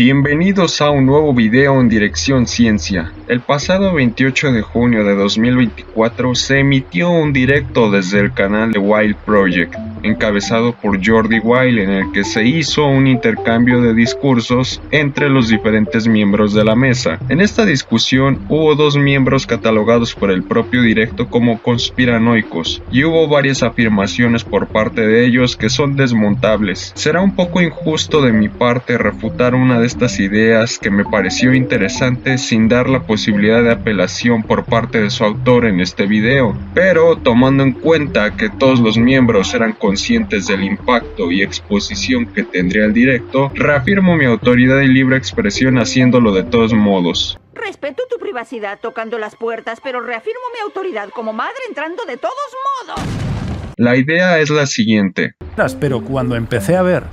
Bienvenidos a un nuevo video en Dirección Ciencia. El pasado 28 de junio de 2024 se emitió un directo desde el canal de Wild Project, encabezado por Jordi Wild, en el que se hizo un intercambio de discursos entre los diferentes miembros de la mesa. En esta discusión hubo dos miembros catalogados por el propio directo como conspiranoicos, y hubo varias afirmaciones por parte de ellos que son desmontables. Será un poco injusto de mi parte refutar una de estas ideas que me pareció interesante sin dar la posibilidad de apelación por parte de su autor en este video, pero tomando en cuenta que todos los miembros eran conscientes del impacto y exposición que tendría el directo, reafirmo mi autoridad y libre expresión haciéndolo de todos modos. Respeto tu privacidad tocando las puertas, pero reafirmo mi autoridad como madre entrando de todos modos. La idea es la siguiente. Pero cuando empecé a ver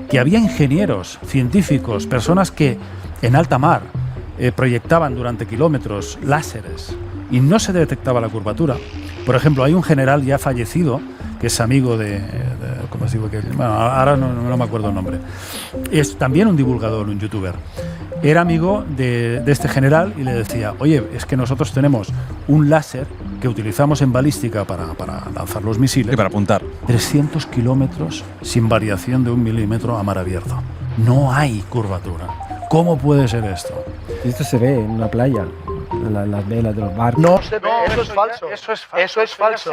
que había ingenieros, científicos, personas que en alta mar proyectaban durante kilómetros láseres y no se detectaba la curvatura. Por ejemplo, hay un general ya fallecido que es amigo ¿cómo os digo? Bueno, ahora no me acuerdo el nombre. Es también un divulgador, un youtuber. Era amigo de este general y le decía, oye, es que nosotros tenemos un láser que utilizamos en balística para lanzar los misiles. Y para apuntar. 300 kilómetros sin variación de 1 milímetro a mar abierto. No hay curvatura. ¿Cómo puede ser esto? Esto se ve en una playa, en las velas de los barcos. No se ve, eso es falso. Eso es falso.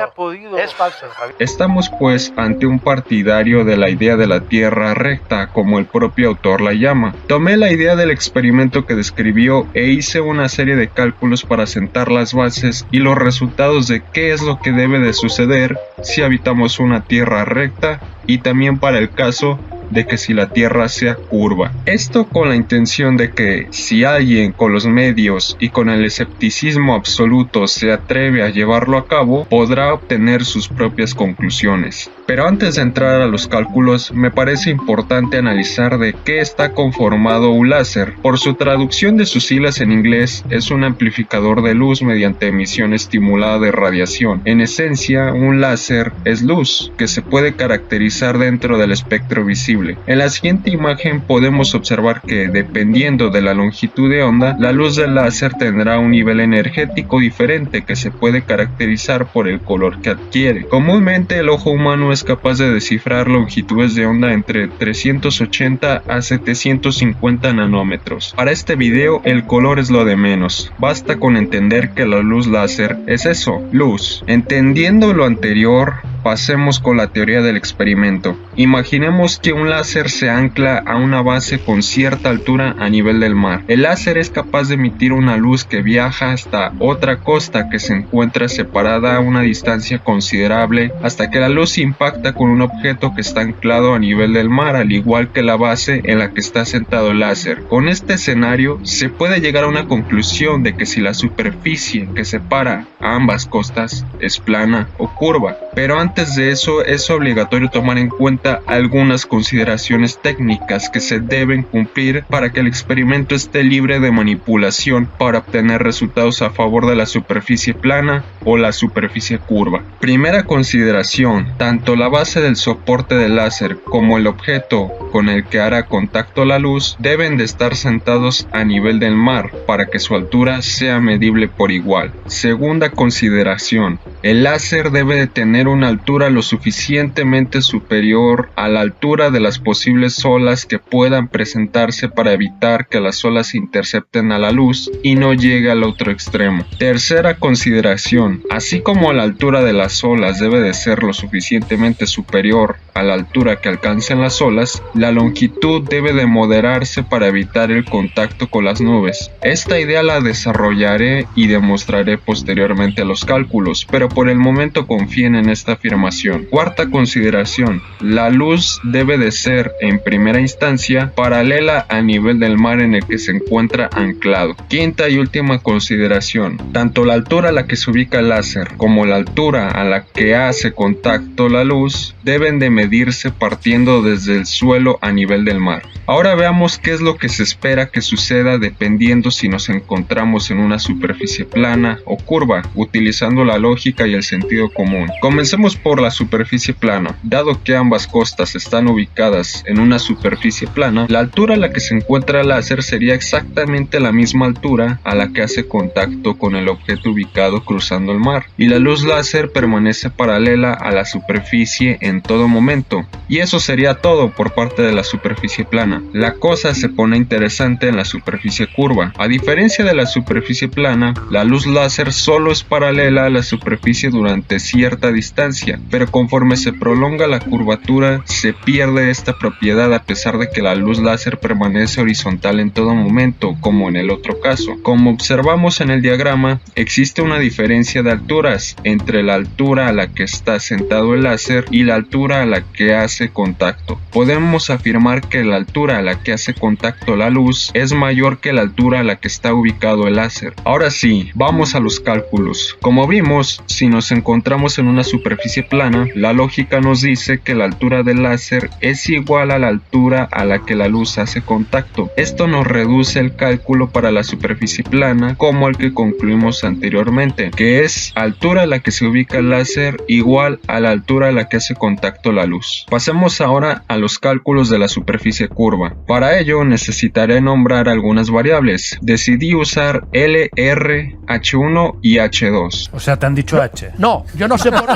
Es falso. Estamos pues ante un partidario de la idea de la Tierra recta, como el propio autor la llama. Tomé la idea del experimento que describió e hice una serie de cálculos para sentar las bases y los resultados de qué es lo que debe de suceder si habitamos una Tierra recta, y también para el caso de que si la Tierra sea curva. Esto con la intención de que si alguien con los medios y con el escepticismo absoluto se atreve a llevarlo a cabo, podrá obtener sus propias conclusiones. Pero antes de entrar a los cálculos, me parece importante analizar de qué está conformado un láser. Por su traducción de sus siglas en inglés, es un amplificador de luz mediante emisión estimulada de radiación. En esencia, un láser es luz, que se puede caracterizar dentro del espectro visible. En la siguiente imagen podemos observar que, dependiendo de la longitud de onda, la luz del láser tendrá un nivel energético diferente que se puede caracterizar por el color que adquiere. Comúnmente el ojo humano es capaz de descifrar longitudes de onda entre 380 a 750 nanómetros. Para este video el color es lo de menos, basta con entender que la luz láser es eso, luz. Entendiendo lo anterior, pasemos con la teoría del experimento. Imaginemos que un láser se ancla a una base con cierta altura a nivel del mar. El láser es capaz de emitir una luz que viaja hasta otra costa que se encuentra separada a una distancia considerable hasta que la luz impacta con un objeto que está anclado a nivel del mar, al igual que la base en la que está sentado el láser. Con este escenario se puede llegar a una conclusión de que si la superficie que separa a ambas costas es plana o curva. Pero antes de eso es obligatorio tomar en cuenta algunas consideraciones técnicas que se deben cumplir para que el experimento esté libre de manipulación para obtener resultados a favor de la superficie plana o la superficie curva. Primera consideración: tanto la base del soporte del láser como el objeto con el que hará contacto la luz deben de estar sentados a nivel del mar para que su altura sea medible por igual. Segunda consideración: el láser debe de tener una altura lo suficientemente superior a la altura de las posibles olas que puedan presentarse para evitar que las olas intercepten a la luz y no llegue al otro extremo. Tercera consideración: así como la altura de las olas debe de ser lo suficientemente superior a la altura que alcancen las olas, la longitud debe de moderarse para evitar el contacto con las nubes. Esta idea la desarrollaré y demostraré posteriormente a los cálculos, pero por el momento confíen en esta afirmación. Cuarta consideración: la luz debe de ser en primera instancia paralela al nivel del mar en el que se encuentra anclado. Quinta y última consideración: tanto la altura a la que se ubica el láser como la altura a la que hace contacto la luz deben de medirse partiendo desde el suelo a nivel del mar. Ahora veamos qué es lo que se espera que suceda dependiendo si nos encontramos en una superficie plana o curva, utilizando la lógica y el sentido común. Comencemos por la superficie plana. Dado que ambas costas están ubicadas en una superficie plana, la altura a la que se encuentra el láser sería exactamente la misma altura a la que hace contacto con el objeto ubicado cruzando el mar, y la luz láser permanece paralela a la superficie en todo momento. Y eso sería todo por parte de la superficie plana. La cosa se pone interesante en la superficie curva. A diferencia de la superficie plana, la luz láser solo es paralela a la superficie durante cierta distancia, pero conforme se prolonga la curvatura se pierde esta propiedad a pesar de que la luz láser permanece horizontal en todo momento, como en el otro caso. Como observamos en el diagrama, existe una diferencia de alturas entre la altura a la que está sentado el láser y la altura a la que hace contacto. Podemos afirmar que la altura a la que hace contacto la luz es mayor que la altura a la que está ubicado el láser. Ahora sí, vamos a los cálculos. Como vimos, si nos encontramos en una superficie plana, la lógica nos dice que la altura del láser es igual a la altura a la que la luz hace contacto. Esto nos reduce el cálculo para la superficie plana como el que concluimos anteriormente, que es altura a la que se ubica el láser igual a la altura a la que hace contacto la luz. Pasemos ahora a los cálculos de la superficie curva. Para ello necesitaré nombrar algunas variables. Decidí usar L, R, H1 y H2. O sea, te han dicho H. No, yo no sé por...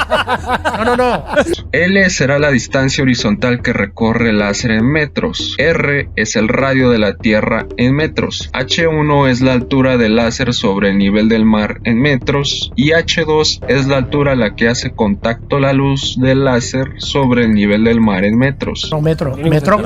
No. L será la distancia horizontal que recorre el láser en metros. R es el radio de la Tierra en metros. H1 es la altura del láser sobre el nivel del mar en metros. Y H2 es la altura a la que hace contacto la luz del láser sobre el nivel del mar en metros. No, metro.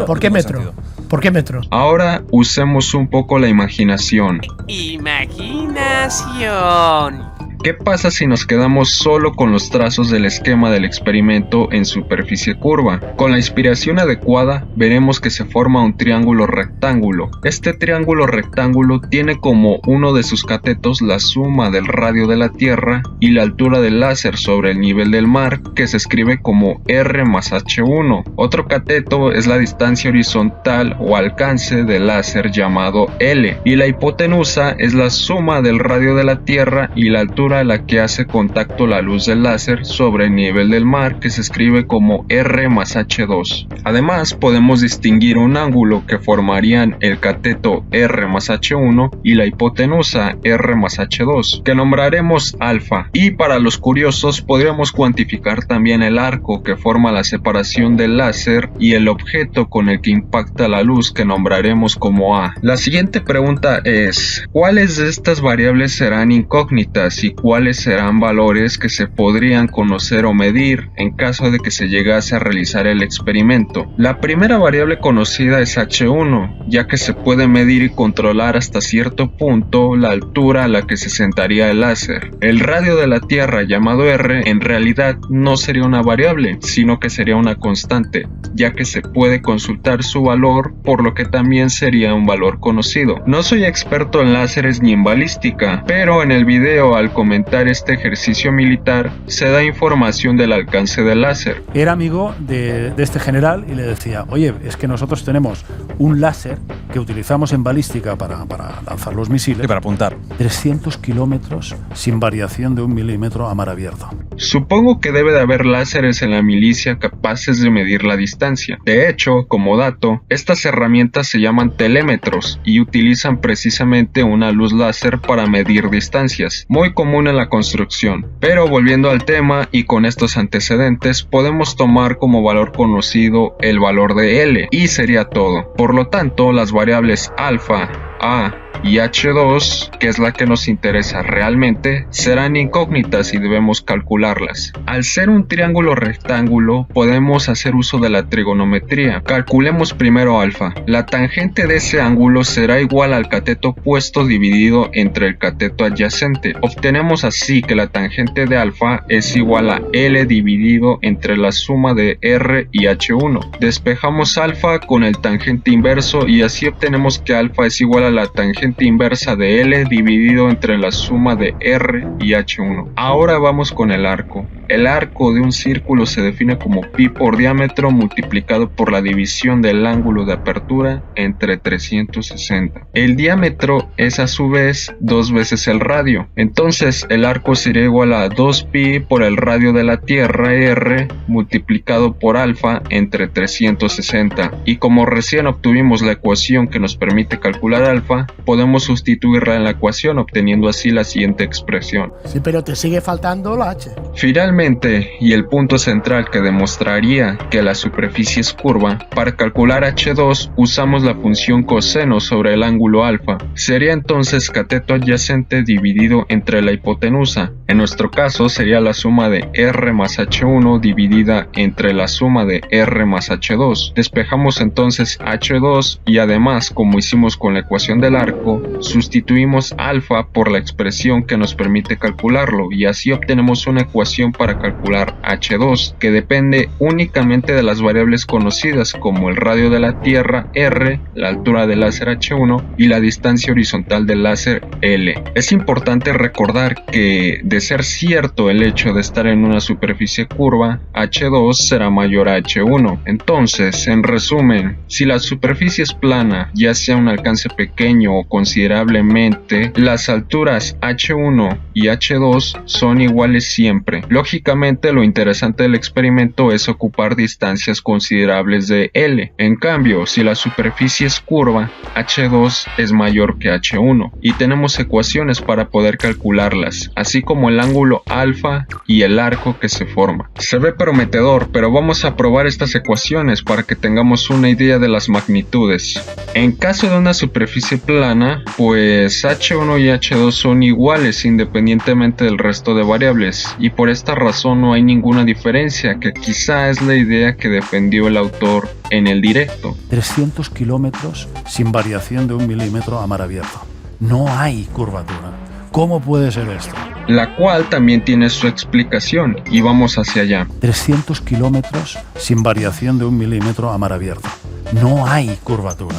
¿Por qué metro? ¿Por qué metro? Ahora usemos un poco la imaginación. Imaginación. ¿Qué pasa si nos quedamos solo con los trazos del esquema del experimento en superficie curva? Con la inspiración adecuada, veremos que se forma un triángulo rectángulo. Este triángulo rectángulo tiene como uno de sus catetos la suma del radio de la Tierra y la altura del láser sobre el nivel del mar, que se escribe como R más H1. Otro cateto es la distancia horizontal o alcance del láser llamado L, y la hipotenusa es la suma del radio de la Tierra y la altura a la que hace contacto la luz del láser sobre el nivel del mar, que se escribe como R más H2. Además, podemos distinguir un ángulo que formarían el cateto R más H1 y la hipotenusa R más H2, que nombraremos alfa. Y para los curiosos, podríamos cuantificar también el arco que forma la separación del láser y el objeto con el que impacta la luz, que nombraremos como A. La siguiente pregunta es: ¿cuáles de estas variables serán incógnitas y cuáles serán valores que se podrían conocer o medir en caso de que se llegase a realizar el experimento? La primera variable conocida es H1, ya que se puede medir y controlar hasta cierto punto la altura a la que se sentaría el láser. El radio de la Tierra, llamado R, en realidad no sería una variable, sino que sería una constante, ya que se puede consultar su valor, por lo que también sería un valor conocido. No soy experto en láseres ni en balística, pero en el video al comentar este ejercicio militar se da información del alcance del láser. Era amigo de este general y le decía: oye, es que nosotros tenemos un láser que utilizamos en balística para lanzar los misiles. Y para apuntar. 300 kilómetros sin variación de 1 milímetro a mar abierto. Supongo que debe de haber láseres en la milicia capaces de medir la distancia. De hecho, como dato, estas herramientas se llaman telémetros y utilizan precisamente una luz láser para medir distancias, muy común en la construcción. Pero volviendo al tema y con estos antecedentes, podemos tomar como valor conocido el valor de L, y sería todo. Por lo tanto, las variables alfa, A y H2, que es la que nos interesa realmente, serán incógnitas y debemos calcularlas. Al ser un triángulo rectángulo, podemos hacer uso de la trigonometría. Calculemos primero alfa. La tangente de ese ángulo será igual al cateto opuesto dividido entre el cateto adyacente. Obtenemos así que la tangente de alfa es igual a L dividido entre la suma de R y H1. Despejamos alfa con el tangente inverso y así obtenemos que alfa es igual a la tangente inversa de L dividido entre la suma de R y H1. Ahora vamos con el arco. el arco de un círculo se define como pi por diámetro multiplicado por la división del ángulo de apertura entre 360. El diámetro es a su vez 2 veces el radio. Entonces el arco sería igual a 2pi por el radio de la Tierra r multiplicado por alfa entre 360. Y como recién obtuvimos la ecuación que nos permite calcular alfa, podemos sustituirla en la ecuación obteniendo así la siguiente expresión. Sí, pero te sigue faltando la h. Finalmente, y el punto central que demostraría que la superficie es curva, para calcular h2 usamos la función coseno sobre el ángulo alfa. Sería entonces cateto adyacente dividido entre la hipotenusa. En nuestro caso sería la suma de r más h1 dividida entre la suma de r más h2. Despejamos entonces h2 y además, como hicimos con la ecuación del arco, sustituimos alfa por la expresión que nos permite calcularlo y así obtenemos una ecuación para calcular h2 que depende únicamente de las variables conocidas como el radio de la Tierra r, la altura del láser h1 y la distancia horizontal del láser l. Es importante recordar que de ser cierto el hecho de estar en una superficie curva, h2 será mayor a h1. Entonces, en resumen, si la superficie es plana, ya sea un alcance pequeño o considerablemente, las alturas h1 y h2 son iguales siempre. Lógicamente, lo interesante del experimento es ocupar distancias considerables de L. En cambio, si la superficie es curva, h2 es mayor que h1 y tenemos ecuaciones para poder calcularlas, así como el ángulo alfa y el arco que se forma. Se ve prometedor, pero vamos a probar estas ecuaciones para que tengamos una idea de las magnitudes. En caso de una superficie plana, pues h1 y h2 son iguales independientemente del resto de variables y por esta razón no hay ninguna diferencia, que quizá es la idea que defendió el autor en el directo. 300 kilómetros sin variación de 1 milímetro a mar abierto. No hay curvatura. ¿Cómo puede ser esto? La cual también tiene su explicación y vamos hacia allá. 300 kilómetros sin variación de 1 milímetro a mar abierto. No hay curvatura.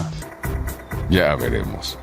Ya veremos.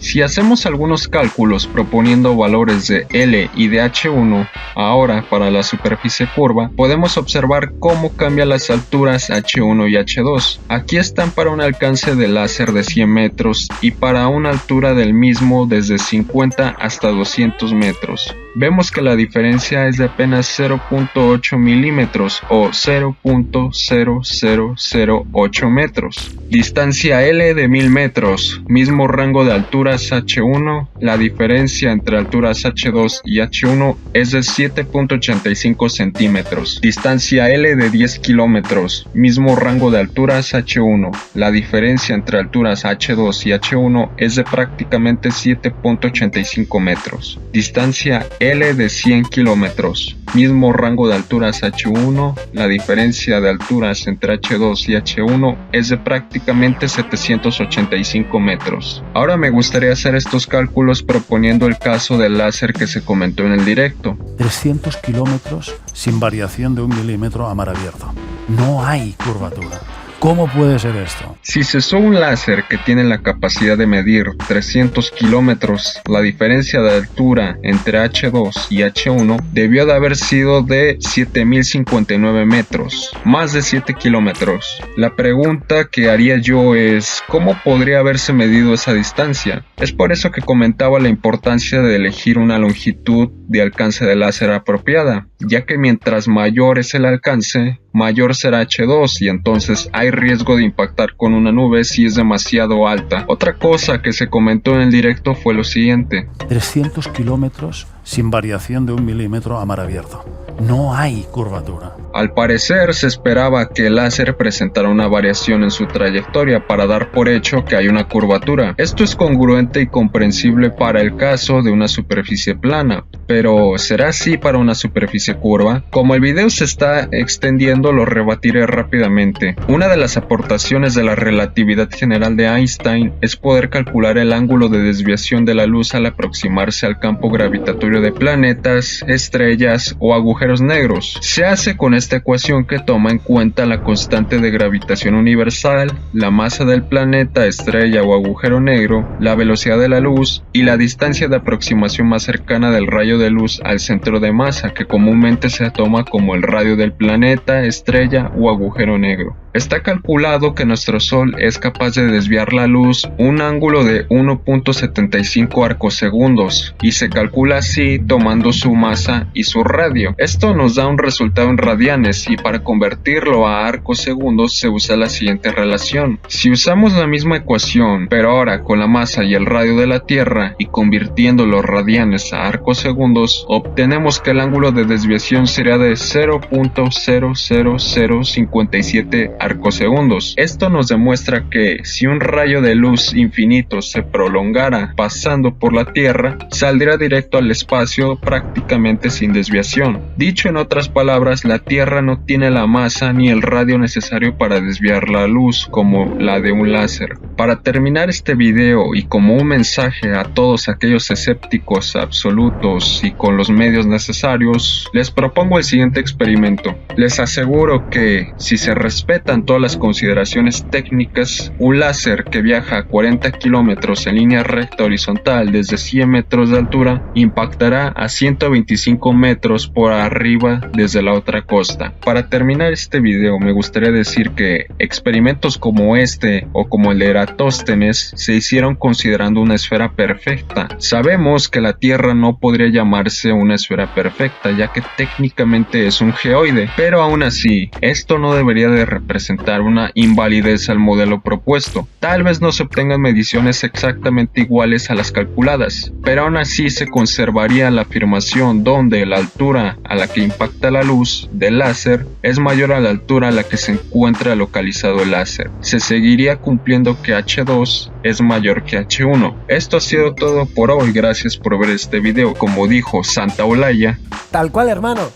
Si hacemos algunos cálculos proponiendo valores de L y de H1, ahora para la superficie curva, podemos observar cómo cambian las alturas H1 y H2. Aquí están para un alcance de láser de 100 metros y para una altura del mismo desde 50 hasta 200 metros. Vemos que la diferencia es de apenas 0.8 milímetros o 0.0008 metros. Distancia L de 1000 metros, mismo rango de alturas H1, la diferencia entre alturas H2 y H1 es de 7.85 centímetros. Distancia L de 10 kilómetros, mismo rango de alturas H1, la diferencia entre alturas H2 y H1 es de prácticamente 7.85 metros. Distancia L de 100 kilómetros, mismo rango de alturas H1, la diferencia de alturas entre H2 y H1 es de prácticamente 785 metros. Ahora me gustaría hacer estos cálculos proponiendo el caso del láser que se comentó en el directo. 300 kilómetros sin variación de 1 milímetro a mar abierto. No hay curvatura. ¿Cómo puede ser esto? Si se usó un láser que tiene la capacidad de medir 300 kilómetros, la diferencia de altura entre H2 y H1 debió de haber sido de 7059 metros, más de 7 kilómetros. La pregunta que haría yo es, ¿cómo podría haberse medido esa distancia? Es por eso que comentaba la importancia de elegir una longitud de alcance de láser apropiada, ya que mientras mayor es el alcance, mayor será H2 y entonces hay riesgo de impactar con una nube si es demasiado alta. Otra cosa que se comentó en el directo fue lo siguiente. 300 kilómetros sin variación de 1 milímetro a mar abierto. No hay curvatura. Al parecer se esperaba que el láser presentara una variación en su trayectoria para dar por hecho que hay una curvatura. Esto es congruente y comprensible para el caso de una superficie plana, pero ¿será así para una superficie curva? Como el video se está extendiendo, lo rebatiré rápidamente. Una de las aportaciones de la relatividad general de Einstein es poder calcular el ángulo de desviación de la luz al aproximarse al campo gravitatorio de planetas, estrellas o agujeros agujeros negros. Se hace con esta ecuación que toma en cuenta la constante de gravitación universal, la masa del planeta, estrella o agujero negro, la velocidad de la luz y la distancia de aproximación más cercana del rayo de luz al centro de masa, que comúnmente se toma como el radio del planeta, estrella o agujero negro. Está calculado que nuestro Sol es capaz de desviar la luz un ángulo de 1.75 arcosegundos y se calcula así tomando su masa y su radio. Esto nos da un resultado en radianes y para convertirlo a arcosegundos se usa la siguiente relación. Si usamos la misma ecuación pero ahora con la masa y el radio de la Tierra y convirtiendo los radianes a arcosegundos, obtenemos que el ángulo de desviación sería de 0.00057 arcosegundos. Esto nos demuestra que si un rayo de luz infinito se prolongara pasando por la Tierra, saldría directo al espacio prácticamente sin desviación. Dicho en otras palabras, la Tierra no tiene la masa ni el radio necesario para desviar la luz como la de un láser. Para terminar este video y como un mensaje a todos aquellos escépticos absolutos y con los medios necesarios, les propongo el siguiente experimento. Les aseguro que si se respetan todas las consideraciones técnicas, un láser que viaja a 40 kilómetros en línea recta horizontal desde 100 metros de altura impactará a 125 metros por arriba desde la otra costa. Para terminar este video me gustaría decir que experimentos como este o como el de Eratóstenes se hicieron considerando una esfera perfecta. Sabemos que la Tierra no podría llamarse una esfera perfecta ya que técnicamente es un geoide, pero aún así esto no debería de representar una invalidez al modelo propuesto. Tal vez no se obtengan mediciones exactamente iguales a las calculadas, pero aún así se conservaría la afirmación donde la altura a la que impacta la luz del láser es mayor a la altura a la que se encuentra localizado el láser. Se seguiría cumpliendo que H2 es mayor que H1. Esto ha sido todo por hoy, gracias por ver este video. Como dijo Santa Olaya, Tal cual, hermano.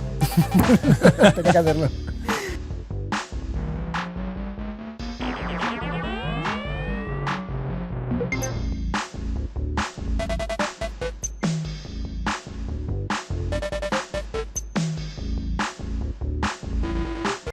Tenía que hacerlo.